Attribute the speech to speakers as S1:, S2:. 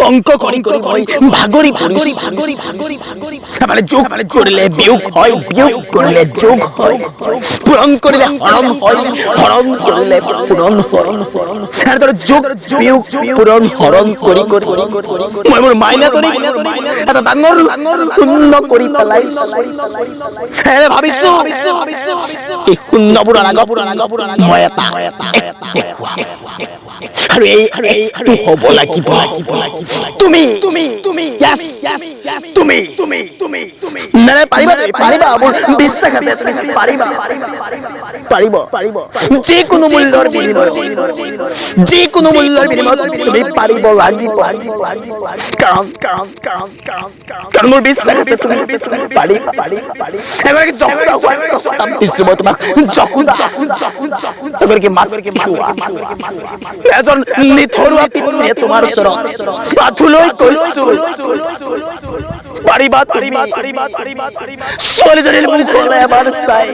S1: অংক কৰি কৰি মই ভাগৰি পৰিছো মানে যোগ কৰিলে বিয়োগ হয় বিয়োগ কৰিলে যোগ হয় পূৰণ কৰিলে হৰণ হয় হৰণ কৰিলে পূৰণ হয় সেনেদৰে যোগ বিয়োগ পূৰণ হৰণ কৰি কৰি মই মোৰ মাইনাতৰি এটা ডাঙৰ শূন্য কৰি পেলাই সেয়ে ভাবিছো এই শূন্যবোৰৰ আগত মই এটা আৰু এইটো হ'ব লাগিব তুমি নাই পাৰিবা মোৰ বিশ্বাস আছে তুমি পাৰিবা যিকোনো মূল্যৰ বিনিময়ত তুমি পাৰিব লাগিব কাৰণ মোৰ বিশ্বাস আছে তুমি পাৰিবা এগৰাকী জকুদা দিছো মই তোমাক জকুদা এগৰাকী এজন নিথৰুৱা পিতৃয়ে তোমাৰ ওচৰত বাথুলৈ কৈছো পাৰিবা ছোৱালীজনীৰ মুখলৈ এবাৰ চাই